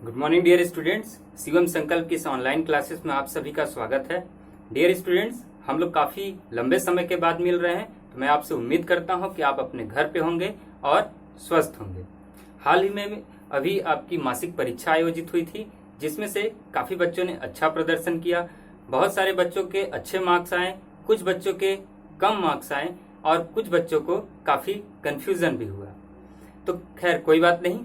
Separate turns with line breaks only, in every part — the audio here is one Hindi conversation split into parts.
Good morning dear students, Shivam Sankalp की इस ऑनलाइन क्लासेस में आप सभी का स्वागत है। डियर स्टूडेंट्स, हम लोग काफी लंबे समय के बाद मिल रहे हैं, तो मैं आपसे उम्मीद करता हूं कि आप अपने घर पे होंगे और स्वस्थ होंगे। हाल ही में अभी आपकी मासिक परीक्षा आयोजित हुई थी, जिसमें से काफी बच्चों ने अच्छा प्रदर्शन किया। बहुत सारे बच्चों के अच्छे मार्क्स आए, कुछ बच्चों के कम मार्क्स आए और कुछ बच्चों को काफी कंफ्यूजन भी हुआ। तो खैर कोई बात नहीं,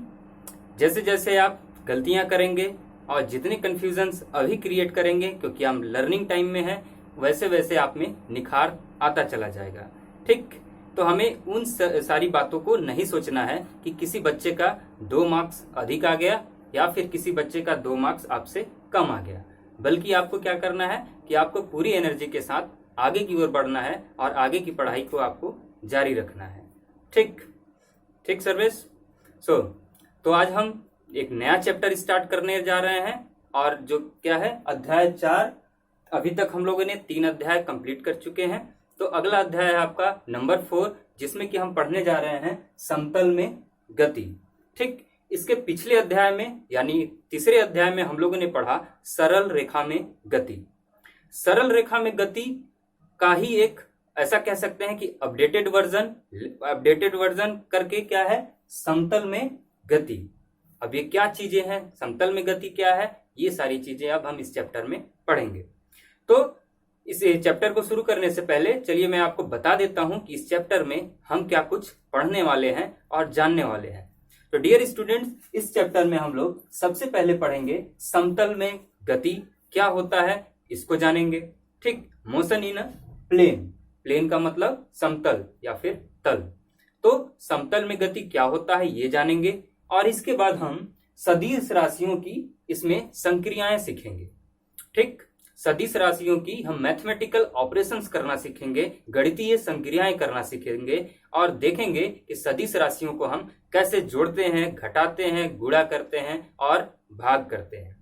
जैसे जैसे आप गलतियां करेंगे और जितने कंफ्यूजन्स अभी क्रिएट करेंगे, क्योंकि हम लर्निंग टाइम में हैं, वैसे वैसे आप में निखार आता चला जाएगा। ठीक, तो हमें उन सारी बातों को नहीं सोचना है कि किसी बच्चे का 2 मार्क्स अधिक आ गया या फिर किसी बच्चे का 2 मार्क्स आपसे कम आ गया, बल्कि आपको क्या करना है कि आपको पूरी एनर्जी के साथ आगे की ओर बढ़ना है और आगे की पढ़ाई को आपको जारी रखना है। ठीक ठीक सर्वेश। तो आज हम एक नया चैप्टर स्टार्ट करने जा रहे हैं, और जो क्या है, अध्याय 4। अभी तक हम लोगों ने 3 अध्याय कंप्लीट कर चुके हैं। तो अगला अध्याय है आपका नंबर 4, जिसमें कि हम पढ़ने जा रहे हैं समतल में गति। ठीक, इसके पिछले अध्याय में यानी तीसरे अध्याय में हम लोगों ने पढ़ा सरल रेखा में गति। सरल रेखा में गति का ही एक ऐसा कह सकते हैं कि अपडेटेड वर्जन करके क्या है, समतल में गति। अब ये क्या चीजें हैं, समतल में गति क्या है, ये सारी चीजें अब हम इस चैप्टर में पढ़ेंगे। तो इस चैप्टर को शुरू करने से पहले चलिए मैं आपको बता देता हूं कि इस चैप्टर में हम क्या कुछ पढ़ने वाले हैं और जानने वाले हैं। तो डियर स्टूडेंट्स, इस चैप्टर में हम लोग सबसे पहले पढ़ेंगे समतल में गति क्या होता है, इसको जानेंगे। ठीक, मोशन इन प्लेन। प्लेन का मतलब समतल या फिर तल। तो समतल में गति क्या होता है ये जानेंगे, और इसके बाद हम सदिश राशियों की इसमें संक्रियाएं सीखेंगे। ठीक, सदिश राशियों की हम मैथमेटिकल ऑपरेशंस करना सीखेंगे, गणितीय संक्रियाएं करना सीखेंगे, और देखेंगे कि सदिश राशियों को हम कैसे जोड़ते हैं, घटाते हैं, गुणा करते हैं और भाग करते हैं।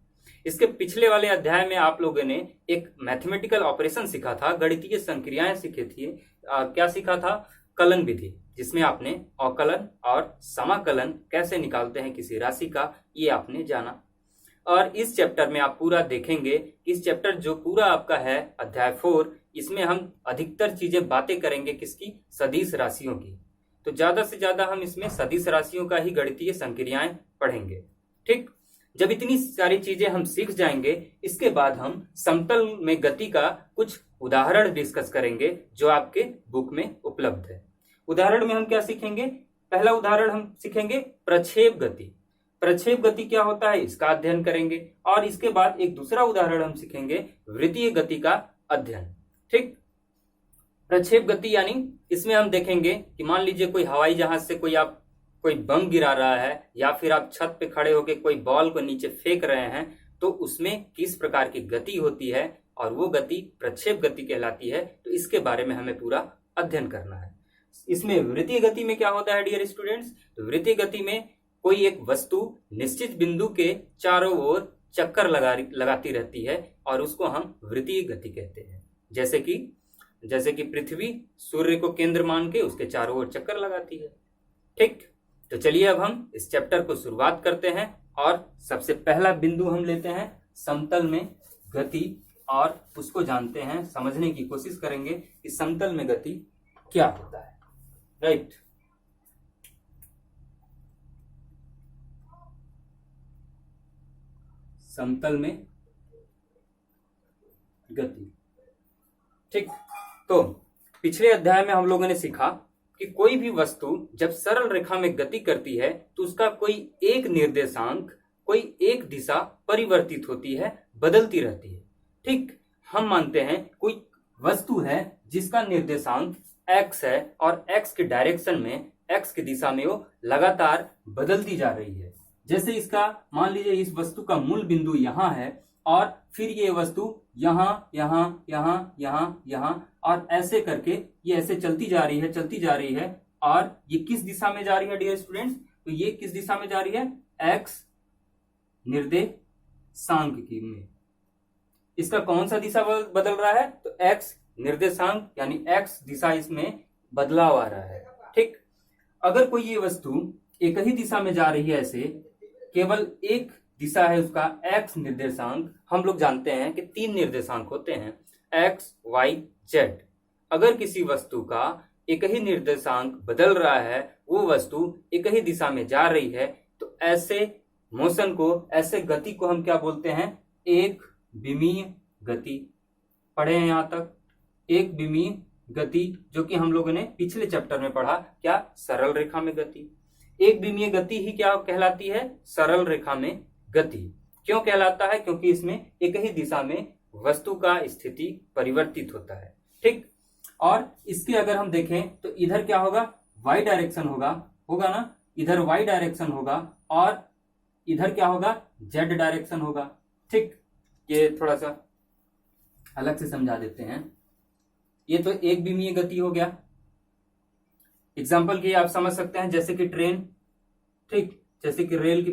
इसके पिछले वाले अध्याय में आप लोगों ने एक मैथमेटिकल ऑपरेशन सीखा था, गणितीय संक्रियाएं सीखी थी। क्या सीखा था? कलन विधि, जिसमें आपने अवकलन और समाकलन कैसे निकालते हैं किसी राशि का, ये आपने जाना। और इस चैप्टर में आप पूरा देखेंगे। इस चैप्टर जो पूरा आपका है अध्याय 4, इसमें हम अधिकतर चीजें बातें करेंगे किसकी, सदिश राशियों की। तो ज्यादा से ज्यादा हम इसमें सदिश राशियों का ही गणितीय संक्रियाएं पढ़ेंगे। ठीक, जब इतनी सारी चीजें हम सीख जाएंगे, इसके बाद हम समतल में गति का कुछ उदाहरण डिस्कस करेंगे जो आपके बुक में उपलब्ध है। उदाहरण में हम क्या सीखेंगे? पहला उदाहरण हम सीखेंगे प्रक्षेप गति। प्रक्षेप गति क्या होता है इसका अध्ययन करेंगे, और इसके बाद एक दूसरा उदाहरण हम सीखेंगे वृत्तीय गति का अध्ययन। ठीक, प्रक्षेप गति यानी इसमें हम देखेंगे कि मान लीजिए कोई हवाई जहाज से कोई बम गिरा रहा है, या फिर आप छत पे खड़े होकर कोई बॉल को नीचे फेंक रहे हैं, तो उसमें किस प्रकार की गति होती है, और वो गति प्रक्षेप गति कहलाती है। तो इसके बारे में हमें पूरा अध्ययन करना है। इसमें वृत्तीय गति में क्या होता है डियर स्टूडेंट्स? तो वृत्तीय गति में कोई एक वस्तु निश्चित बिंदु के चारों ओर चक्कर लगाती रहती है, और उसको हम वृत्तीय गति कहते हैं। जैसे कि पृथ्वी सूर्य को केंद्र मान के उसके चारों ओर चक्कर लगाती है। ठीक, तो चलिए अब हम इस चैप्टर को शुरुआत करते हैं, और सबसे पहला बिंदु हम लेते हैं समतल में गति, और उसको जानते हैं, समझने की कोशिश करेंगे कि समतल में गति क्या होता है। राइट, समतल में गति। ठीक, तो पिछले अध्याय में हम लोगों ने सीखा कि कोई भी वस्तु जब सरल रेखा में गति करती है, तो उसका कोई एक निर्देशांक, कोई एक दिशा परिवर्तित होती है, बदलती रहती है। ठीक, हम मानते हैं कोई वस्तु है जिसका निर्देशांक x है, और x के डायरेक्शन में, x की दिशा में वो लगातार बदलती जा रही है। जैसे इसका मान लीजिए इस वस्तु का मूल बिंदु यहाँ है, और फिर ये वस्तु यहाँ यहाँ यहाँ यहाँ यहाँ और ऐसे करके ये ऐसे चलती जा रही है। और ये किस दिशा में जा रही है डियर स्टूडेंट्स? तो ये किस दिशा में जा रही है? x निर्देशांक की में। इसका कौन सा दिशा बदल रहा है? तो x निर्देशांक यानी x दिशा इसमें बदलाव आ रहा है। ठीक, अगर कोई ये वस्तु एक ही दिशा में जा रही है, ऐसे केवल एक दिशा है उसका एक्स निर्देशांक, हम लोग जानते हैं कि 3 निर्देशांक होते हैं, एक्स, वाई, जेड। अगर किसी वस्तु का एक ही निर्देशांक बदल रहा है, वो वस्तु एक ही दिशा में जा रही है, तो ऐसे मोशन को, ऐसे गति को हम क्या बोलते हैं? एक विमीय गति। पढ़े हैं यहां तक? एक विमीय गति, जो कि हम लोगों ने पिछले चैप्टर में पढ़ा, क्या? सरल रेखा में गति। एक विमीय गति ही क्या कहलाती है? सरल रेखा में गति। क्यों कहलाता है? क्योंकि इसमें एक ही दिशा में वस्तु का स्थिति परिवर्तित होता है। ठीक, और इसके अगर हम देखें तो इधर क्या होगा? वाई डायरेक्शन होगा ना, इधर वाई डायरेक्शन होगा, और इधर क्या होगा? जेड डायरेक्शन होगा। ठीक, ये थोड़ा सा अलग से समझा देते हैं। ये तो एक विमीय गति हो गया। एग्जाम्पल के आप समझ सकते हैं, जैसे कि ट्रेन, ठीक, जैसे कि रेल की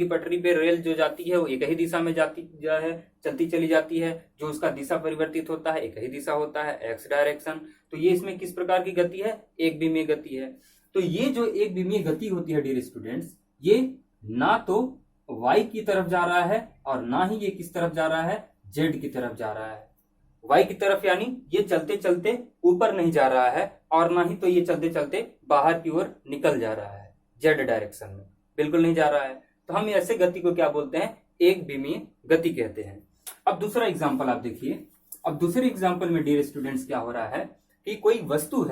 पटरी पे रेल जो जाती है वो एक ही दिशा में चलती चली जाती है। जो उसका दिशा परिवर्तित होता है, एक ही दिशा होता है, एक्स डायरेक्शन। तो ये इसमें किस प्रकार की गति है? एक विमीय गति है। तो ये जो एक विमीय गति होती है डियर स्टूडेंट्स, ये ना तो वाई की तरफ जा रहा है और ना ही ये किस तरफ जा रहा है? जेड की तरफ जा रहा है। वाई की तरफ यानी ये चलते चलते ऊपर नहीं जा रहा है, और ना ही तो ये चलते चलते बाहर की ओर निकल जा रहा है, जेड डायरेक्शन में बिल्कुल नहीं जा रहा है। तो हम ऐसे गति को क्या बोलते हैं? एक विमीय गति कहते हैं। अब दूसरा एग्जाम्पल आप देखिए। अब दूसरे एग्जाम्पल में डियर स्टूडेंट्स क्या हो रहा है कि कोई वस्तु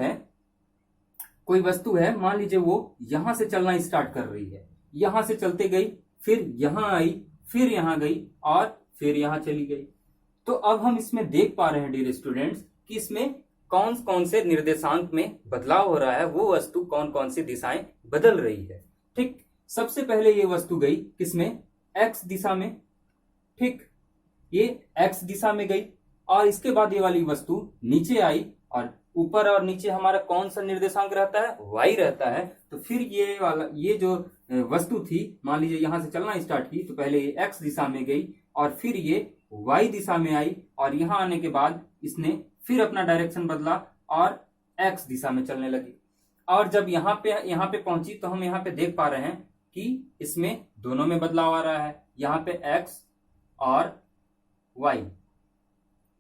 है, मान लीजिए वो यहां से चलना स्टार्ट कर रही है, यहां से चलते गई, फिर यहां आई, फिर यहां गई, और फिर यहां चली गई। तो अब हम इसमें देख पा रहे हैं डियर स्टूडेंट्स कि इसमें कौन कौन से निर्देशांक में बदलाव हो रहा है, वो वस्तु कौन कौन सी दिशाएं बदल रही है। ठीक, सबसे पहले ये वस्तु गई किसमें? एक्स दिशा में। ठीक, ये एक्स दिशा में गई, और इसके बाद ये वाली वस्तु नीचे आई, और ऊपर और नीचे हमारा कौन सा निर्देशांक रहता है? वाई रहता है। तो फिर ये जो वस्तु थी, मान लीजिए यहां से चलना स्टार्ट की, तो पहले ये एक्स दिशा में गई, और फिर ये वाई दिशा में आई, और यहां आने के बाद इसने फिर अपना डायरेक्शन बदला और एक्स दिशा में चलने लगी। और जब यहाँ पे पहुंची, तो हम यहाँ पे देख पा रहे हैं कि इसमें दोनों में बदलाव आ रहा है। यहाँ पे एक्स और वाई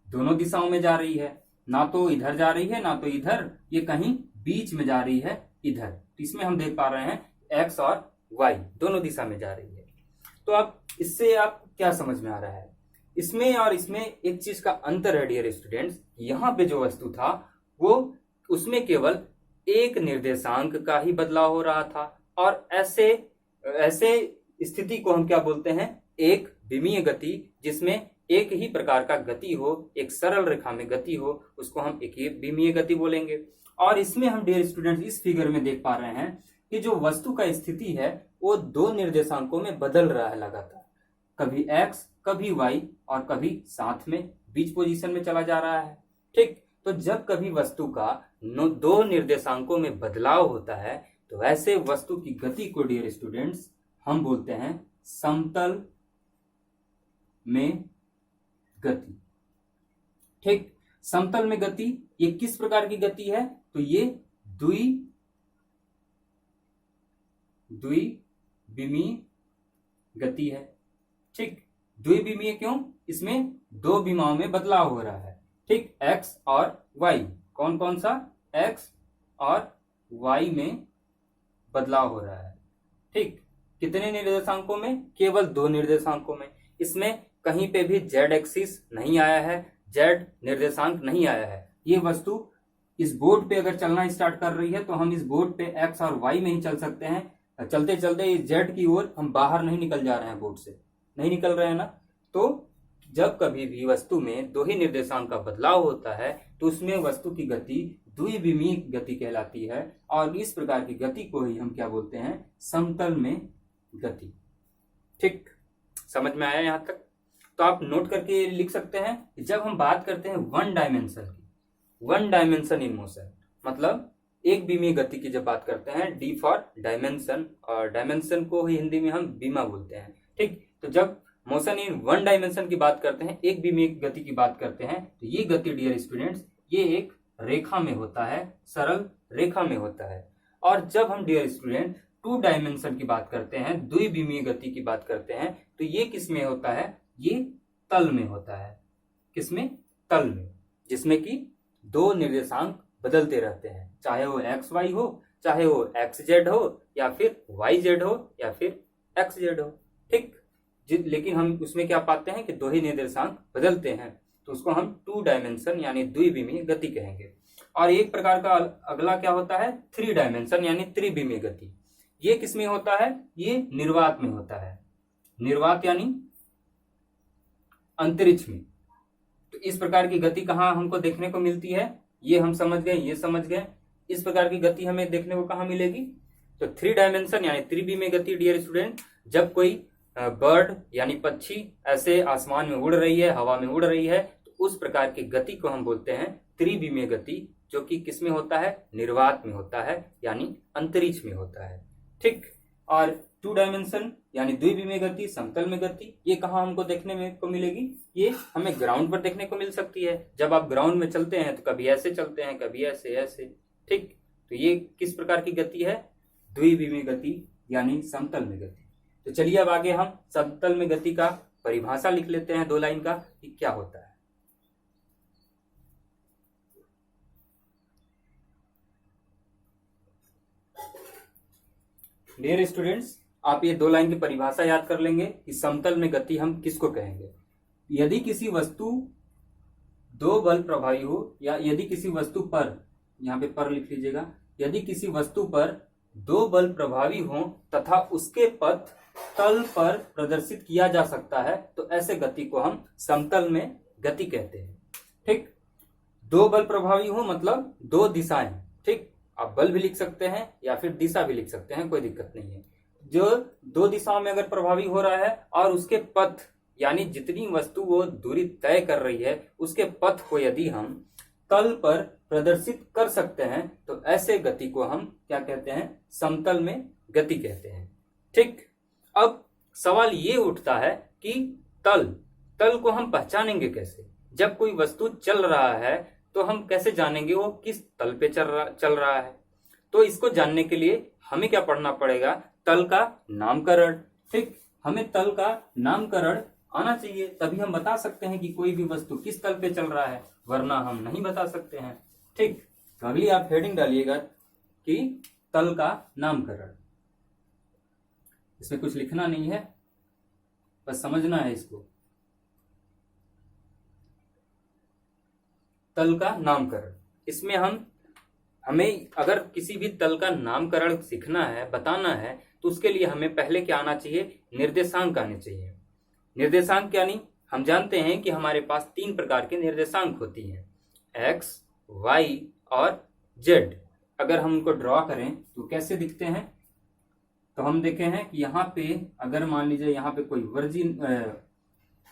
दोनों दिशाओं में जा रही है, ना तो इधर जा रही है ना तो इधर, ये कहीं बीच में जा रही है, इधर। तो इसमें हम देख पा रहे हैं एक्स और वाई दोनों दिशा में जा रही है। तो अब इससे आप क्या समझ में आ रहा है? इसमें और इसमें एक चीज का अंतर है डियर स्टूडेंट्स। यहाँ पे जो वस्तु था वो उसमें केवल एक निर्देशांक का ही बदलाव हो रहा था, और ऐसे स्थिति को हम क्या बोलते हैं? एक विमीय गति, जिसमें एक ही प्रकार का गति हो, एक सरल रेखा में गति हो, उसको हम एक ही विमीय गति बोलेंगे। और इसमें हम डियर स्टूडेंट्स इस फिगर में देख पा रहे हैं कि जो वस्तु का स्थिति है वो दो निर्देशांकों में बदल रहा है लगातार, कभी एक्स कभी वाई, और कभी साथ में बीच पोजीशन में चला जा रहा है। ठीक, तो जब कभी वस्तु का दो निर्देशांकों में बदलाव होता है, तो ऐसे वस्तु की गति को डियर स्टूडेंट्स हम बोलते हैं समतल में गति। ठीक, समतल में गति ये किस प्रकार की गति है? तो ये द्विविमीय गति है। ठीक, द्विविमीय क्यों? इसमें दो विमाओं में बदलाव हो रहा है। ठीक, एक्स और वाई, कौन कौन सा? एक्स और वाई में बदलाव हो रहा है। ठीक, कितने निर्देशांकों में? केवल दो निर्देशांकों में। इसमें कहीं पे भी जेड एक्सिस नहीं आया है, जेड निर्देशांक नहीं आया है। ये वस्तु इस बोर्ड पे अगर चलना स्टार्ट कर रही है, तो हम इस बोर्ड पे एक्स और वाई में ही चल सकते हैं। चलते चलते इस जेड की ओर हम बाहर नहीं निकल जा रहे हैं, बोर्ड से नहीं निकल रहे हैं ना। तो जब कभी भी वस्तु में दो ही निर्देशांक का बदलाव होता है, तो उसमें वस्तु की गति द्विविमीय गति कहलाती है, और इस प्रकार की गति को ही हम क्या बोलते हैं? समतल में गति। ठीक, समझ में आया यहाँ तक? तो आप नोट करके लिख सकते हैं कि जब हम बात करते हैं वन डायमेंशन की, वन डायमेंशन इन मोशन, मतलब एक विमीय गति की जब बात करते हैं, डी फॉर डायमेंशन, और डायमेंशन को ही हिंदी में हम बीमा बोलते हैं। ठीक, तो जब मोशन इन वन डायमेंशन की बात करते हैं, एक विमीय गति की बात करते हैं, तो ये गति डियर स्टूडेंट्स ये एक रेखा में होता है, सरल रेखा में होता है। और जब हम डियर स्टूडेंट टू डायमेंशन की बात करते हैं, द्विविमीय गति की बात करते हैं, तो ये किस में होता है? ये तल में होता है। किसमें? तल में, जिसमें कि दो निर्देशांक बदलते रहते हैं, चाहे वो एक्स वाई हो, चाहे वो एक्स जेड हो, या फिर वाई जेड हो, या फिर एक्स जेड हो। ठीक, लेकिन हम उसमें क्या पाते हैं कि दो ही निर्देशांक बदलते हैं, तो उसको हम टू डायमेंशन यानी द्विविमीय गति कहेंगे। और एक प्रकार का अगला क्या होता है? थ्री डायमेंशन यानी त्रिविमीय गति। ये किसमें होता है? ये निर्वात में होता है। निर्वात यानी अंतरिक्ष में। तो इस प्रकार की गति कहाँ हमको देखने को मिलती है? ये हम समझ गए, ये समझ गए। इस प्रकार की गति हमें देखने को कहाँ मिलेगी? तो थ्री डायमेंशन यानी त्रिविमीय गति डियर स्टूडेंट, जब कोई बर्ड यानी पक्षी ऐसे आसमान में उड़ रही है, हवा में उड़ रही है, तो उस प्रकार की गति को हम बोलते हैं त्रिविमीय गति, जो कि किसमें होता है? निर्वात में होता है, यानी अंतरिक्ष में होता है। ठीक, और टू डायमेंशन यानी द्विविमीय गति, समतल में गति, ये कहाँ हमको देखने में को मिलेगी? ये हमें ग्राउंड पर देखने को मिल सकती है। जब आप ग्राउंड में चलते हैं तो कभी ऐसे चलते हैं, कभी ऐसे ऐसे। ठीक, तो ये किस प्रकार की गति है? द्विविमीय गति यानी समतल में गति। तो चलिए अब आगे हम समतल में गति का परिभाषा लिख लेते हैं 2 लाइन का, कि क्या होता है। डियर स्टूडेंट्स, आप ये 2 लाइन की परिभाषा याद कर लेंगे कि समतल में गति हम किसको कहेंगे। यदि किसी वस्तु दो बल प्रभावी हो, या यदि किसी वस्तु पर, यहाँ पे पर लिख लीजिएगा, यदि किसी वस्तु पर 2 बल प्रभावी हो तथा उसके पथ तल पर प्रदर्शित किया जा सकता है, तो ऐसे गति को हम समतल में गति कहते हैं। ठीक, 2 बल प्रभावी हो मतलब 2 दिशाएं। ठीक, आप बल भी लिख सकते हैं या फिर दिशा भी लिख सकते हैं, कोई दिक्कत नहीं है। जो 2 दिशाओं में अगर प्रभावी हो रहा है और उसके पथ यानी जितनी वस्तु वो दूरी तय कर रही है, उसके पथ को यदि हम तल पर प्रदर्शित कर सकते हैं, तो ऐसे गति को हम क्या कहते हैं? समतल में गति कहते हैं। ठीक, अब सवाल ये उठता है कि तल को हम पहचानेंगे कैसे? जब कोई वस्तु चल रहा है तो हम कैसे जानेंगे वो किस तल पे चल रहा है? तो इसको जानने के लिए हमें क्या पढ़ना पड़ेगा? तल का नामकरण। ठीक, हमें तल का नामकरण आना चाहिए, तभी हम बता सकते हैं कि कोई भी वस्तु किस तल पे चल रहा है, वरना हम नहीं बता सकते हैं। ठीक, तो अगली आप हेडिंग डालिएगा कि तल का नामकरण। इसमें कुछ लिखना नहीं है, बस समझना है इसको। तल का नामकरण, इसमें हमें अगर किसी भी तल का नामकरण सीखना है, बताना है, तो उसके लिए हमें पहले क्या आना चाहिए? निर्देशांक आने चाहिए। निर्देशांक यानी हम जानते हैं कि हमारे पास 3 प्रकार के निर्देशांक होती हैं, एक्स, वाई और जेड। अगर हम उनको ड्रॉ करें तो कैसे दिखते हैं? तो हम देखे हैं कि यहाँ पे अगर मान लीजिए यहाँ पे कोई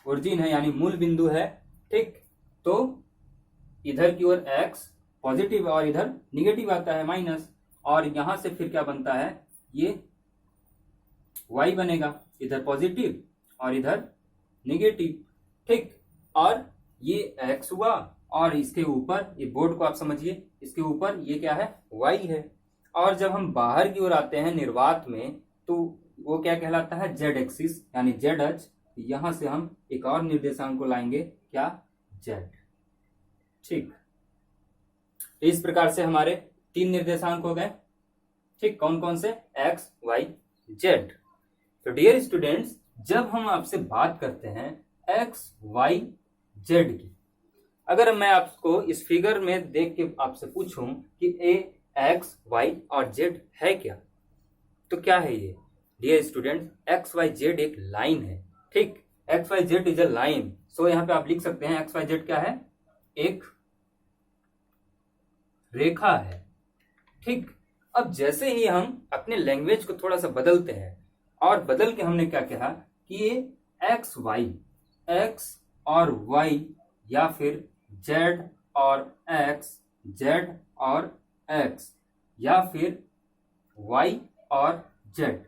ओरिजिन है यानी मूल बिंदु है। ठीक, तो इधर की ओर एक्स पॉजिटिव और इधर निगेटिव आता है माइनस, और यहां से फिर क्या बनता है? ये वाई बनेगा, इधर पॉजिटिव और इधर निगेटिव। ठीक, और ये एक्स हुआ, और इसके ऊपर ये बोर्ड को आप समझिए, इसके ऊपर ये क्या है? वाई है। और जब हम बाहर की ओर आते हैं निर्वात में, तो वो क्या कहलाता है? जेड एक्सिस यानी जेड अक्ष। यहां से हम एक और निर्देशांक को लाएंगे, क्या? जेड। ठीक, इस प्रकार से हमारे 3 निर्देशांक हो गए। ठीक, कौन कौन से? X, Y, z. तो डियर स्टूडेंट्स, जब हम आपसे बात करते हैं एक्स, वाई, जेड की, अगर मैं आपको इस फिगर में देख के आपसे पूछूं कि ए एक्स, वाई और जेड है क्या, तो क्या है ये? Dear student, X, Y, Z एक लाइन है। ठीक, X, Y, Z is a line. So यहाँ पे आप लिख सकते हैं एक्स, वाई, जेड क्या है? एक रेखा है। ठीक, अब जैसे ही हम अपने लैंग्वेज को थोड़ा सा बदलते हैं, और बदल के हमने क्या कहा कि ये एक्स और वाई, या फिर जेड और एक्स, जेड और एक्स, या फिर वाई और जेड,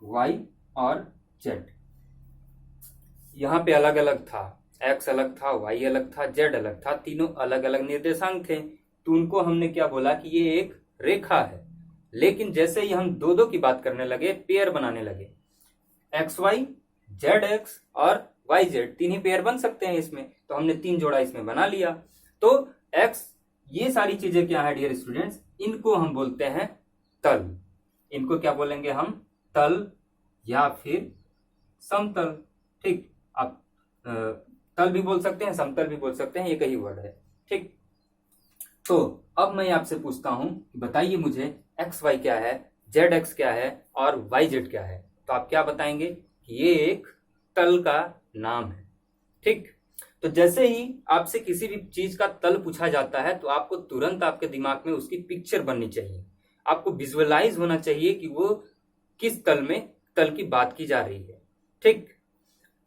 वाई और जेड। यहां पे अलग अलग था, एक्स अलग था, वाई अलग था, जेड अलग था, तीनों अलग अलग निर्देशांक थे। तो उनको हमने क्या बोला कि ये एक रेखा है। लेकिन जैसे ही हम दो दो की बात करने लगे, पेयर बनाने लगे, एक्स वाई, जेड एक्स और वाई जेड, तीन ही पेयर बन सकते हैं इसमें, तो हमने तीन जोड़ा इसमें बना लिया। तो एक्स, ये सारी चीजें क्या है डियर स्टूडेंट्स, इनको हम बोलते हैं तल। इनको क्या बोलेंगे हम, तल या फिर समतल। ठीक, आप तल भी बोल सकते हैं, समतल भी बोल सकते हैं, ये कई वर्ड है। ठीक, तो अब मैं आपसे पूछता हूं, बताइए मुझे एक्स वाई क्या है, जेड एक्स क्या है और वाई जेड क्या है। तो आप क्या बताएंगे कि ये एक तल का नाम है। ठीक, तो जैसे ही आपसे किसी भी चीज का तल पूछा जाता है तो आपको तुरंत आपके दिमाग में उसकी पिक्चर बननी चाहिए, आपको विजुअलाइज होना चाहिए कि वो किस तल में तल की बात की जा रही है। ठीक,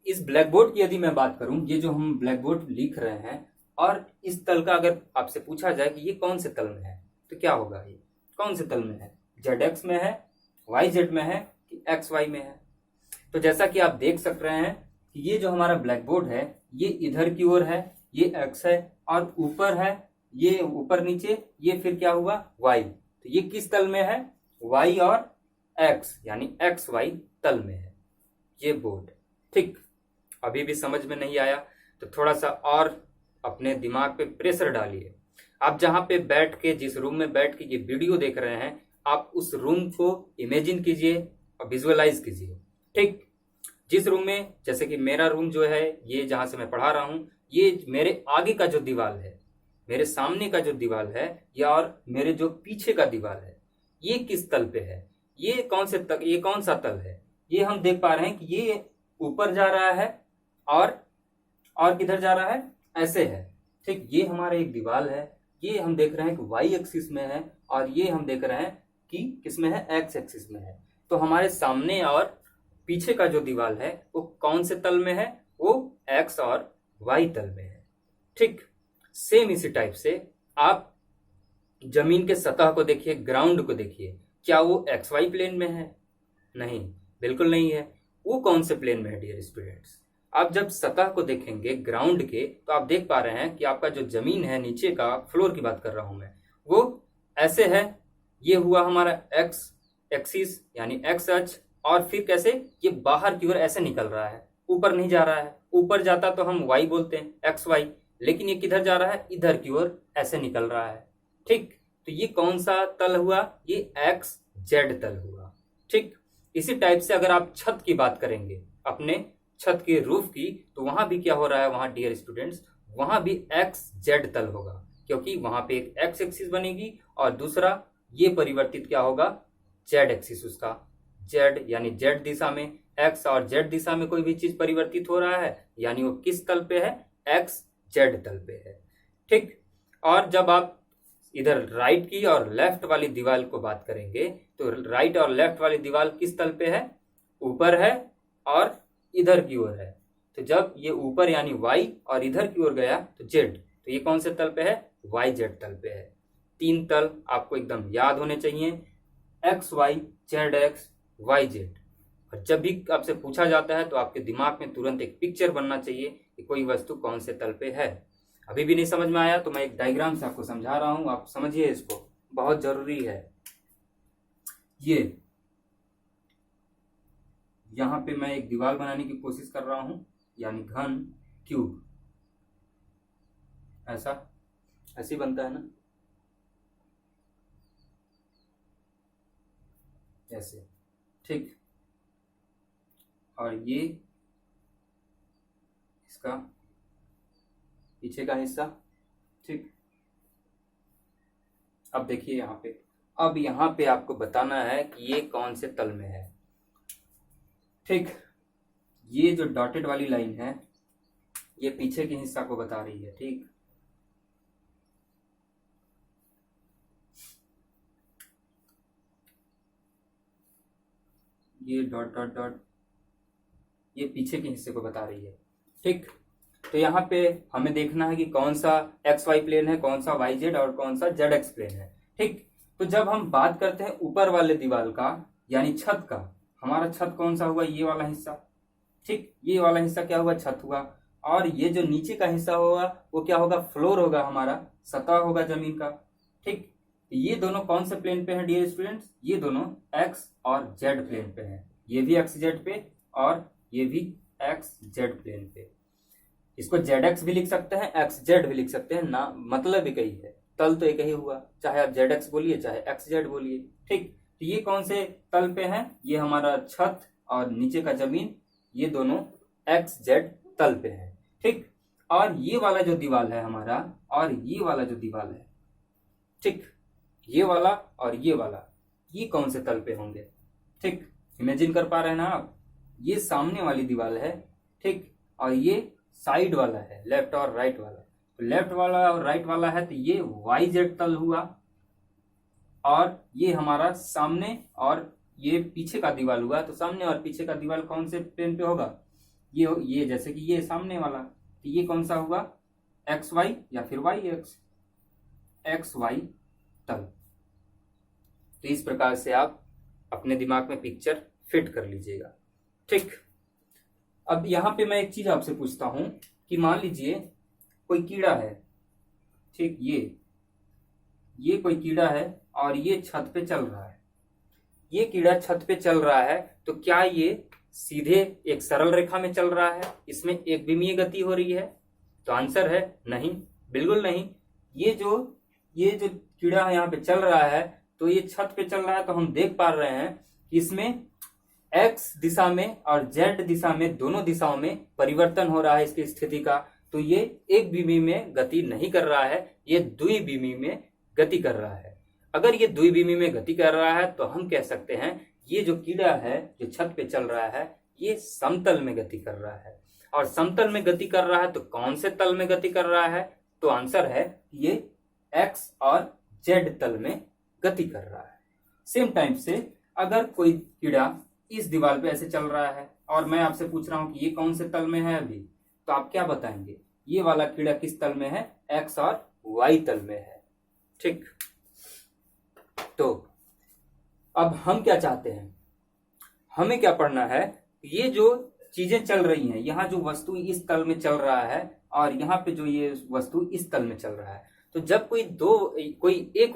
इस ब्लैक बोर्ड की यदि मैं बात करूं, ये जो हम ब्लैक बोर्ड लिख रहे हैं, और इस तल का अगर आपसे पूछा जाए कि ये कौन से तल में है, तो क्या होगा, ये कौन से तल में है, जेड एक्स में है, वाई जेड में है कि एक्स वाई में है। तो जैसा कि आप देख सक रहे हैं कि ये जो हमारा ब्लैक बोर्ड है, ये इधर की ओर है, ये एक्स है, और ऊपर है, ये ऊपर नीचे, ये फिर क्या हुआ, वाई। तो ये किस तल में है, वाई और एक्स, यानी एक्स वाई तल में है ये बोर्ड। ठीक, अभी भी समझ में नहीं आया तो थोड़ा सा और अपने दिमाग पे प्रेशर डालिए। आप जहां पे बैठ के, जिस रूम में बैठ के ये वीडियो देख रहे हैं, आप उस रूम को इमेजिन कीजिए और विजुअलाइज कीजिए। ठीक, जिस रूम में, जैसे कि मेरा रूम जो है, ये जहां से मैं पढ़ा रहा हूं, ये मेरे आगे का जो दीवार है, मेरे सामने का जो दीवार है, या और मेरे जो पीछे का दीवार है, ये किस तल पे है, ये कौन से तल, ये कौन सा तल है, ये हम देख पा रहे हैं कि ये ऊपर जा रहा है और किधर जा रहा है, ऐसे है। ठीक, ये हमारा एक दीवार है, ये हम देख रहे हैं कि वाई एक्सिस में है, और ये हम देख रहे हैं कि किसमें है, एक्स एक्सिस में है। तो हमारे सामने और पीछे का जो दीवार है वो कौन से तल में है, वो एक्स और वाई तल में है। ठीक, सेम इसी टाइप से आप जमीन के सतह को देखिए, ग्राउंड को देखिए, क्या वो एक्स वाई प्लेन में है, नहीं, बिल्कुल नहीं है। वो कौन से प्लेन में है डियर स्टूडेंट्स, आप जब सतह को देखेंगे ग्राउंड के, तो आप देख पा रहे हैं कि आपका जो जमीन है, नीचे का फ्लोर की बात कर रहा हूं मैं, वो ऐसे है, ये हुआ हमारा एक्स एक्सिस यानी एक्स अक्ष, और फिर कैसे ये बाहर की ओर ऐसे निकल रहा है, ऊपर नहीं जा रहा है। ऊपर जाता तो हम वाई बोलते हैं, एक्स वाई, लेकिन ये किधर जा रहा है, इधर की ओर ऐसे निकल रहा है। ठीक, तो ये कौन सा तल हुआ, ये एक्स जेड तल हुआ। ठीक, इसी टाइप से अगर आप छत की बात करेंगे, अपने छत के रूफ की, तो वहां भी क्या हो रहा है, वहां डियर स्टूडेंट्स, वहां भी एक्स जेड तल होगा, क्योंकि वहां पे एक एक्स एक्सिस बनेगी और दूसरा ये परिवर्तित क्या होगा, जेड एक्सिस, उसका जेड यानी जेड दिशा में, एक्स और जेड दिशा में कोई भी चीज परिवर्तित हो रहा है, यानी वो किस तल पे है, एक्स जेड तल पे है। ठीक, और जब आप इधर राइट की और लेफ्ट वाली दीवार को बात करेंगे, तो राइट और लेफ्ट वाली दीवार किस तल पे है, ऊपर है और इधर की ओर है। तो जब ये ऊपर यानी वाई और इधर की ओर गया तो जेड, तो ये कौन से तल पे है, वाई जेड तल पे है। तीन तल आपको एकदम याद होने चाहिए, x Y, z x, Y z. और जब भी आपसे पूछा जाता है तो आपके दिमाग में तुरंत एक पिक्चर बनना चाहिए कि कोई वस्तु कौन से तल पे है। अभी भी नहीं समझ में आया तो मैं एक डायग्राम से आपको समझा रहा हूं, आप समझिए, इसको बहुत जरूरी है। ये यहां पे मैं एक दीवार बनाने की कोशिश कर रहा हूं, यानी घन क्यूब, ऐसा ऐसे ही बनता है ना, ऐसे। ठीक, और ये इसका पीछे का हिस्सा। ठीक, अब देखिए यहाँ पे, अब यहाँ पे आपको बताना है कि ये कौन से तल में है। ठीक, ये जो डॉटेड वाली लाइन है, ये पीछे के हिस्सा को बता रही है। ठीक, ये डॉट डॉट डॉट, ये पीछे के हिस्से को बता रही है। ठीक, तो यहाँ पे हमें देखना है कि कौन सा एक्स वाई प्लेन है, कौन सा वाई जेड और कौन सा जेड एक्स प्लेन है। ठीक, तो जब हम बात करते हैं ऊपर वाले दीवार का, यानी छत का, हमारा छत कौन सा हुआ, ये वाला हिस्सा। ठीक, ये वाला हिस्सा क्या हुआ, छत हुआ। और ये जो नीचे का हिस्सा होगा वो क्या होगा, फ्लोर होगा, हमारा सतह होगा जमीन का। ठीक, ये दोनों कौन से प्लेन पे हैं डियर स्टूडेंट्स? ये दोनों एक्स और जेड प्लेन पे हैं। ये भी एक्स जेड पे और ये भी एक्स जेड प्लेन पे। इसको जेड एक्स भी लिख सकते हैं, एक्स जेड भी लिख सकते हैं, ना मतलब एक ही है, तल तो एक ही हुआ, चाहे आप जेड एक्स बोलिए चाहे एक्स जेड बोलिए। ठीक, तो ये कौन से तल पे हैं? ये हमारा छत और नीचे का जमीन, ये दोनों एक्स जेड तल पे है। ठीक, और ये वाला जो दीवार है हमारा, और ये वाला जो दीवार है, ठीक, ये वाला और ये वाला, ये कौन से तल पे होंगे? ठीक, इमेजिन कर पा रहे हैं ना आप? ये सामने वाली दीवार है, ठीक, और ये साइड वाला है, लेफ्ट और राइट वाला। तो लेफ्ट वाला और राइट वाला है तो ये वाई जेड तल हुआ, और ये हमारा सामने और ये पीछे का दीवार हुआ। तो सामने और पीछे का दीवार कौन से प्लेन पे होगा? ये जैसे कि ये सामने वाला, तो ये कौन सा हुआ? एक्स वाई या फिर वाई एक्स, एक्स वाई तल। तो इस प्रकार से आप अपने दिमाग में पिक्चर फिट कर लीजिएगा। ठीक, अब यहां पे मैं एक चीज आपसे पूछता हूं कि मान लीजिए कोई कीड़ा है, ठीक, ये कोई कीड़ा है और ये छत पे चल रहा है। ये कीड़ा छत पे चल रहा है, तो क्या ये सीधे एक सरल रेखा में चल रहा है? इसमें एक विमीय गति हो रही है? तो आंसर है नहीं, बिल्कुल नहीं। ये जो कीड़ा यहाँ पे चल रहा है, तो ये छत पे चल रहा है, तो हम देख पा रहे हैं कि इसमें एक्स दिशा में और जेड दिशा में, दोनों दिशाओं में परिवर्तन हो रहा है इसकी स्थिति का। तो ये एक विमीय में गति नहीं कर रहा है, ये द्विविमीय में गति कर रहा है। अगर ये द्विविमीय में गति कर रहा है तो हम कह सकते हैं ये जो कीड़ा है जो छत पे चल रहा है, ये समतल में गति कर रहा है। और समतल में गति कर रहा है तो कौन से तल में गति कर रहा है? तो आंसर है ये एक्स और जेड तल में गति कर रहा है। सेम टाइम से अगर कोई कीड़ा इस दीवार पे ऐसे चल रहा है और मैं आपसे पूछ रहा हूं कि ये कौन से तल में है अभी, तो आप क्या बताएंगे? ये वाला कीड़ा किस तल में है? एक्स और वाई तल में है। ठीक, तो अब हम क्या चाहते हैं? हमें क्या पढ़ना है? ये जो चीजें चल रही हैं, यहाँ जो वस्तु इस तल में चल रहा है और यहाँ पे जो ये वस्तु इस तल में चल रहा है, तो जब कोई एक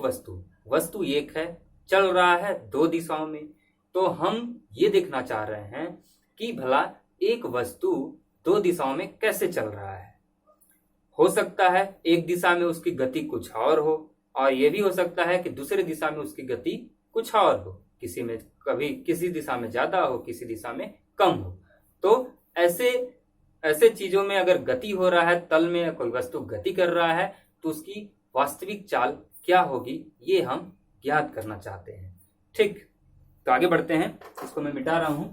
वस्तु एक है, चल रहा है दो दिशाओं में, तो हम ये देखना चाह रहे हैं कि भला एक वस्तु दो दिशाओं में कैसे चल रहा है। हो सकता है एक दिशा में उसकी गति कुछ और हो, और यह भी हो सकता है कि दूसरे दिशा में उसकी गति कुछ और हो, किसी दिशा में ज्यादा हो, किसी दिशा में कम हो। तो ऐसे चीजों में अगर गति हो रहा है, तल में कोई वस्तु गति कर रहा है, तो उसकी वास्तविक चाल क्या होगी, ये हम ज्ञात करना चाहते हैं। ठीक, तो आगे बढ़ते हैं। इसको मैं मिटा रहा हूं।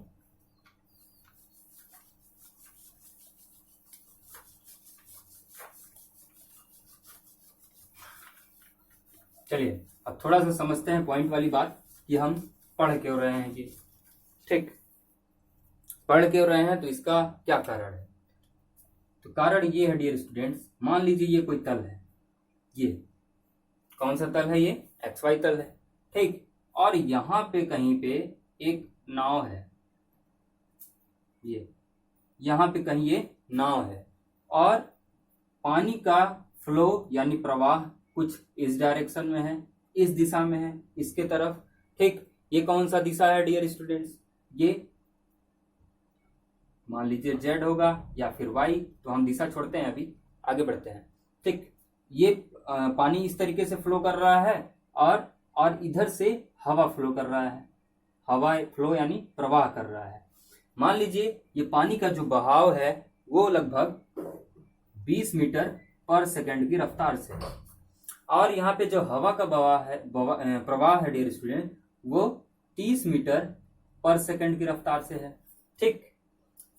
चलिए अब थोड़ा सा समझते हैं पॉइंट वाली बात कि हम पढ़ क्यों रहे हैं ये। ठीक, पढ़ क्यों रहे हैं, तो इसका क्या कारण है? तो कारण ये है डियर स्टूडेंट्स, मान लीजिए ये कोई तल है, ये कौन सा तल है? ये एक्स वाई तल है। ठीक, और यहां पे कहीं पे एक नाव है, ये यहां पे कहीं ये नाव है, और पानी का फ्लो यानी प्रवाह कुछ इस डायरेक्शन में है, इस दिशा में है, इसके तरफ। ठीक, ये कौन सा दिशा है डियर स्टूडेंट्स? ये मान लीजिए जेड होगा या फिर वाई, तो हम दिशा छोड़ते हैं, अभी आगे बढ़ते हैं। ठीक, ये पानी इस तरीके से फ्लो कर रहा है और इधर से हवा फ्लो कर रहा है, हवा फ्लो यानी प्रवाह कर रहा है। मान लीजिए ये पानी का जो बहाव है वो लगभग 20 मीटर पर सेकंड की रफ्तार से है, और यहाँ पे जो हवा का प्रवाह है डियर स्टूडेंट, वो 30 मीटर पर सेकंड की रफ्तार से है। ठीक,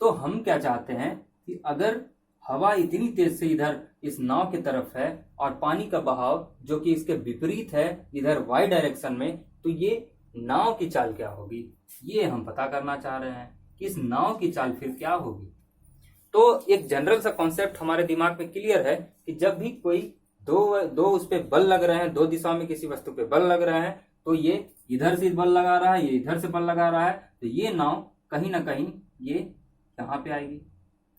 तो हम क्या चाहते हैं कि अगर हवा इतनी तेज से इधर इस नाव की तरफ है और पानी का बहाव जो कि इसके विपरीत है इधर वाई डायरेक्शन में, तो ये नाव की चाल क्या होगी, ये हम पता करना चाह रहे हैं कि इस नाव की चाल फिर क्या होगी। तो एक जनरल सा कॉन्सेप्ट हमारे दिमाग में क्लियर है कि जब भी कोई दो उस पे बल लग रहे हैं, दो दिशा में किसी वस्तु पे बल लग रहे हैं, तो ये इधर से बल लगा रहा है, ये इधर से बल लगा रहा है, तो ये नाव कहीं ना कहीं ये यहाँ पे आएगी।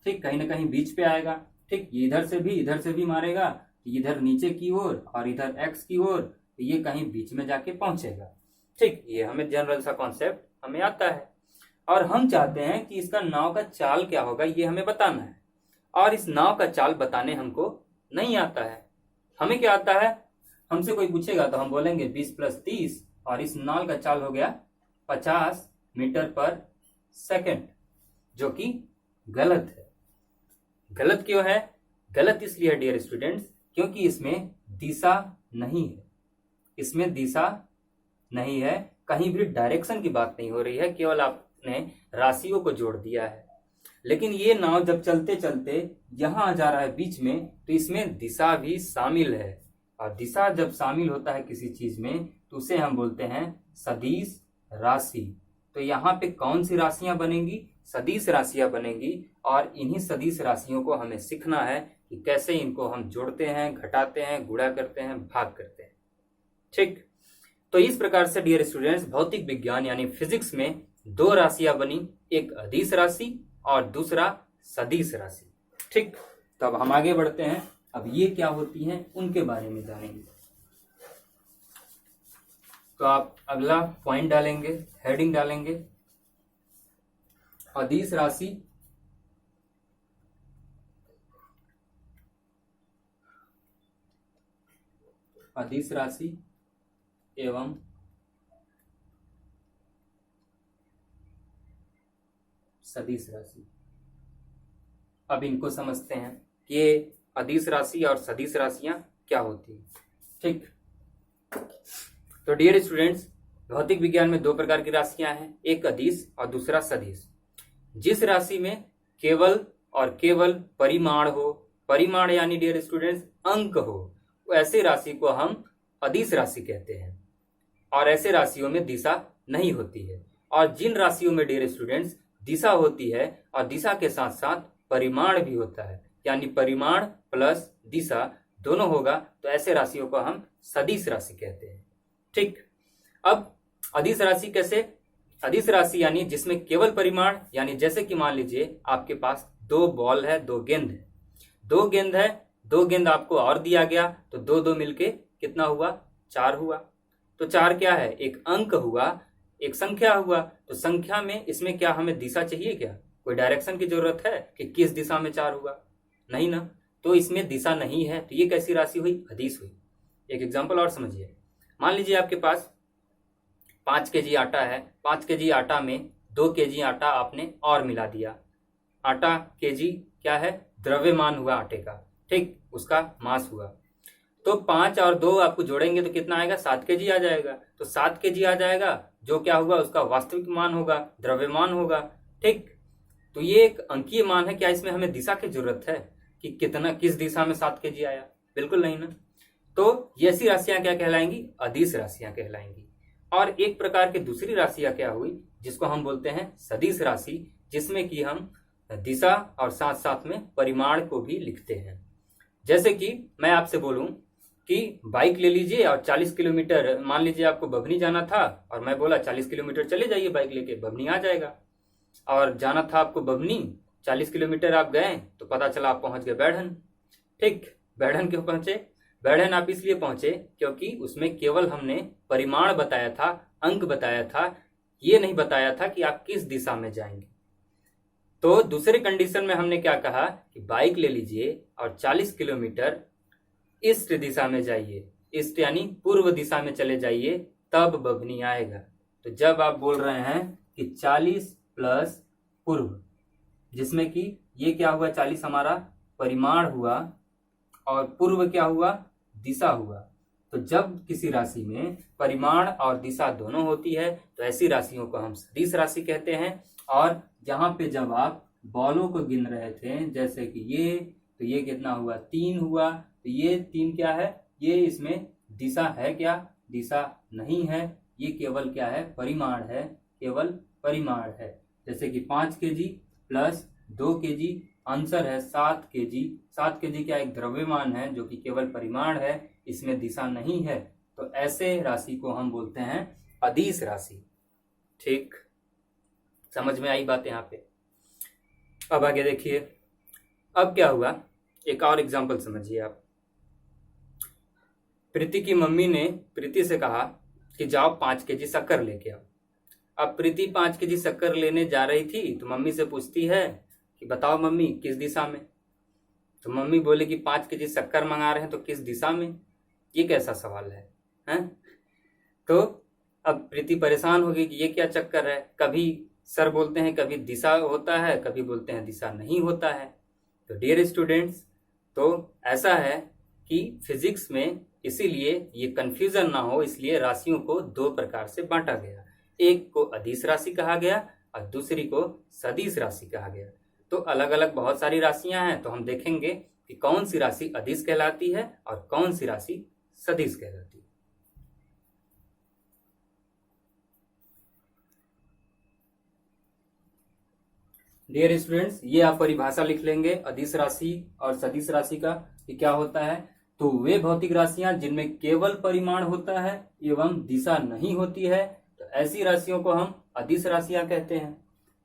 ठीक, कहीं ना कहीं बीच पे आएगा। ठीक, ये इधर से भी मारेगा, इधर नीचे की ओर और इधर एक्स की ओर, तो ये कहीं बीच में जाके पहुंचेगा। ठीक, ये हमें जनरल सा कॉन्सेप्ट हमें आता है और हम चाहते हैं कि इसका नाव का चाल क्या होगा ये हमें बताना है। और इस नाव का चाल बताने हमको नहीं आता है। हमें क्या आता है, हमसे कोई पूछेगा तो हम बोलेंगे 20 + 30 और इस नाव का चाल हो गया 50 मीटर/सेकंड, जो कि गलत है। गलत क्यों है? गलत इसलिए है डियर स्टूडेंट्स क्योंकि इसमें दिशा नहीं है। इसमें दिशा नहीं है, कहीं भी डायरेक्शन की बात नहीं हो रही है, केवल आपने राशियों को जोड़ दिया है। लेकिन ये नाव जब चलते चलते यहां आ जा रहा है बीच में, तो इसमें दिशा भी शामिल है। और दिशा जब शामिल होता है किसी चीज में तो उसे हम बोलते हैं सदिश राशि। तो यहाँ पे कौन सी राशियां बनेंगी? सदिश राशियां बनेंगी। और इन्हीं सदिश राशियों को हमें सीखना है कि कैसे इनको हम जोड़ते हैं, घटाते हैं, गुणा करते हैं, भाग करते हैं। ठीक, तो इस प्रकार से डियर स्टूडेंट्स भौतिक विज्ञान यानी फिजिक्स में दो राशियां बनी, एक अदिश राशि और दूसरा सदिश राशि। ठीक, तो अब हम आगे बढ़ते हैं। अब ये क्या होती हैं उनके बारे में जानेंगे। तो आप अगला पॉइंट डालेंगे, हेडिंग डालेंगे, अदिश राशि अदिश राशि एवं सदिश राशि। अब इनको समझते हैं कि ये अदिश राशि और सदिश राशियां क्या होती हैं। ठीक, तो डियर स्टूडेंट्स भौतिक विज्ञान में दो प्रकार की राशियां हैं, एक अदिश और दूसरा सदिश। जिस राशि में केवल और केवल परिमाण हो, परिमाण यानी डियर स्टूडेंट्स अंक हो, तो ऐसे राशि को हम अदिश राशि कहते हैं। और ऐसे राशियों में दिशा नहीं होती है। और जिन राशियों में डियर स्टूडेंट्स दिशा होती है और दिशा के साथ साथ परिमाण भी होता है, यानी परिमाण प्लस दिशा दोनों होगा, तो ऐसे राशियों को हम सदिश राशि कहते हैं। ठीक, अब अदिश राशि कैसे? अदिश राशि यानी जिसमें केवल परिमाण, यानी जैसे कि मान लीजिए आपके पास दो बॉल है, दो गेंद है, दो गेंद है, दो गेंद आपको और दिया गया तो दो दो मिलके कितना हुआ? 4 हुआ। तो 4 क्या है? एक अंक हुआ, एक संख्या हुआ। तो संख्या में इसमें क्या हमें दिशा चाहिए क्या? कोई डायरेक्शन की जरूरत है कि किस दिशा में 4 हुआ? नहीं ना, तो इसमें दिशा नहीं है, तो ये कैसी राशि हुई? अदिश हुई। एक एग्जांपल और समझिए, मान लीजिए आपके पास 5 केजी आटा है, 5 केजी आटा में 2 केजी आटा आपने और मिला दिया। आटा केजी क्या है? द्रव्यमान हुआ आटे का, ठीक, उसका मास हुआ। तो 5 और 2 आपको जोड़ेंगे तो कितना आएगा? 7 केजी आ जाएगा। तो 7 केजी आ जाएगा, जो क्या हुआ? उसका वास्तविक मान होगा, द्रव्यमान होगा। ठीक, तो ये एक अंकीय मान है। क्या इसमें हमें दिशा की जरूरत है कि कितना, किस दिशा में 7 केजी आया? बिल्कुल नहीं ना। तो ये ऐसी राशियां क्या कहलाएंगी? अदिश राशियां कहलाएंगी। और एक प्रकार की दूसरी राशियां क्या हुई, जिसको हम बोलते हैं सदिश राशि, जिसमें कि हम दिशा और साथ साथ में परिमाण को भी लिखते हैं। जैसे कि मैं आपसे बोलूं कि बाइक ले लीजिए और 40 किलोमीटर, मान लीजिए आपको बभनी जाना था और मैं बोला 40 किलोमीटर चले जाइए बाइक लेके, बभनी आ जाएगा। और जाना था आपको बभनी, 40 किलोमीटर आप गए तो पता चला आप पहुंच गए बैढ़न। ठीक, बैढ़न क्यों पहुंचे? बैढ़न आप इसलिए पहुंचे क्योंकि उसमें केवल हमने परिमाण बताया था, अंक बताया था, ये नहीं बताया था कि आप किस दिशा में जाएंगे। तो दूसरे कंडीशन में हमने क्या कहा कि बाइक ले लीजिए और 40 किलोमीटर ईस्ट दिशा में जाइए, ईस्ट यानी पूर्व दिशा में चले जाइए, तब बभनी आएगा। तो जब आप बोल रहे हैं कि 40 प्लस पूर्व, जिसमें कि ये क्या हुआ? 40 हमारा परिमाण हुआ और पूर्व क्या हुआ? दिशा हुआ। तो जब किसी राशि में परिमाण और दिशा दोनों होती है तो ऐसी राशियों को हम सदिश राशि कहते हैं। और यहाँ पे जब आप बॉलों को गिन रहे थे, जैसे कि ये, तो ये कितना हुआ? 3 हुआ। तो ये 3 क्या है? ये इसमें दिशा है क्या? दिशा नहीं है, ये केवल क्या है? परिमाण है, केवल परिमाण है। जैसे कि 5 केजी प्लस 2 केजी, आंसर है 7 केजी। 7 केजी क्या? एक द्रव्यमान है जो कि केवल परिमाण है, इसमें दिशा नहीं है। तो ऐसे राशि को हम बोलते हैं अदिश राशि। ठीक, समझ में आई बात यहाँ पे? अब आगे देखिए, अब क्या हुआ, एक और एग्जांपल समझिए आप। प्रीति की मम्मी ने प्रीति से कहा कि जाओ 5 केजी शक्कर लेके आओ। अब प्रीति 5 केजी शक्कर लेने जा रही थी तो मम्मी से पूछती है कि बताओ मम्मी किस दिशा में। तो मम्मी बोले कि 5 केजी शक्कर मंगा रहे हैं तो किस दिशा में, ये कैसा सवाल है, हैं? तो अब प्रीति परेशान होगी कि ये क्या चक्कर है, कभी सर बोलते हैं कभी दिशा होता है, कभी बोलते हैं दिशा नहीं होता है। तो डियर स्टूडेंट्स, तो ऐसा है कि फिजिक्स में इसीलिए ये कंफ्यूजन ना हो, इसलिए राशियों को 2 प्रकार से बांटा गया। एक को अदिश राशि कहा गया और दूसरी को सदिश राशि कहा गया। तो अलग अलग बहुत सारी राशियां हैं, तो हम देखेंगे कि कौन सी राशि अदिश कहलाती है और कौन सी राशि सदिश कहलाती है। डियर स्टूडेंट्स, ये आप परिभाषा लिख लेंगे अदिश राशि और सदिश राशि का कि क्या होता है। तो वे भौतिक राशियां जिनमें केवल परिमाण होता है एवं दिशा नहीं होती है, तो ऐसी राशियों को हम अदिश राशियां कहते हैं।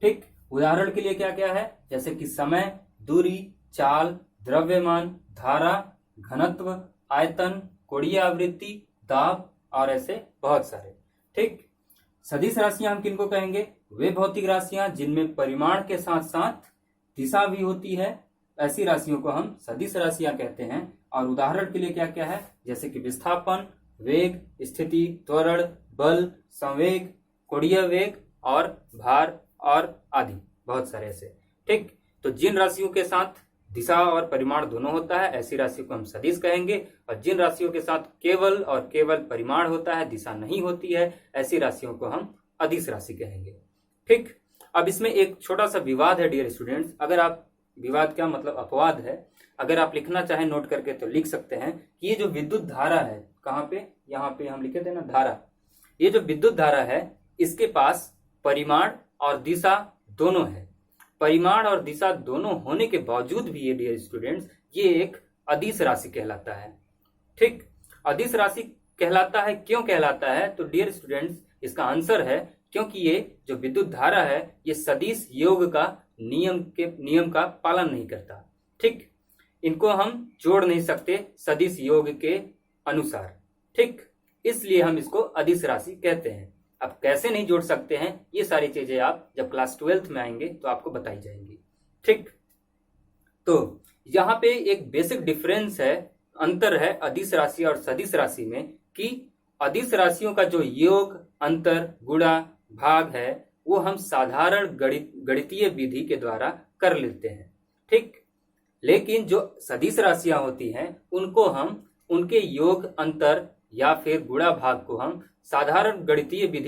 ठीक, उदाहरण के लिए क्या क्या है, जैसे कि समय, दूरी, चाल, द्रव्यमान, धारा, घनत्व, आयतन, कोणीय आवृत्ति, दाब और ऐसे बहुत सारे। ठीक, सदिश राशियां हम किनको कहेंगे, वे भौतिक राशियां जिनमें परिमाण के साथ साथ दिशा भी होती है, ऐसी राशियों को हम सदिश राशियां कहते हैं। और उदाहरण के लिए क्या क्या है, जैसे कि विस्थापन, वेग, स्थिति, त्वरण, बल, संवेग, कोणीय वेग और भार और आदि बहुत सारे ऐसे। ठीक, तो जिन राशियों के साथ दिशा और परिमाण दोनों होता है ऐसी राशियों को हम सदिश कहेंगे, और जिन राशियों के साथ केवल और केवल परिमाण होता है, दिशा नहीं होती है, ऐसी राशियों को हम अदिश राशि कहेंगे। ठीक, अब इसमें एक छोटा सा विवाद है डियर स्टूडेंट्स। अगर आप, विवाद क्या मतलब अपवाद है, अगर आप लिखना चाहें नोट करके तो लिख सकते हैं कि ये जो विद्युत धारा है, कहाँ पे, यहाँ पे हम लिखे थे ना धारा, ये जो विद्युत धारा है इसके पास परिमाण और दिशा दोनों है। परिमाण और दिशा दोनों होने के बावजूद भी ये डियर स्टूडेंट्स ये एक अदिश राशि कहलाता है। ठीक, अदिश राशि कहलाता है, क्यों कहलाता है, तो डियर स्टूडेंट्स इसका आंसर है क्योंकि ये जो विद्युत धारा है ये सदिश योग का नियम का पालन नहीं करता। ठीक, इनको हम जोड़ नहीं सकते सदिश योग के अनुसार। ठीक, इसलिए हम इसको अदिश राशि कहते हैं। अब कैसे नहीं जोड़ सकते हैं, ये सारी चीजें आप जब क्लास 12th में आएंगे तो आपको बताई जाएंगी। ठीक, तो यहाँ पे एक बेसिक डिफरेंस है, अंतर है अदिश राशि और सदिश राशि में, कि अदिश राशियों का जो योग, अंतर, गुणा, भाग है वो हम साधारण गणितीय विधि के द्वारा कर लेते हैं। ठीक, लेकिन जो सदिश राशियां होती हैं उनको हम, उनके योग, अंतर या फिर गुणा, भाग को हम साधारण गणितीय विधि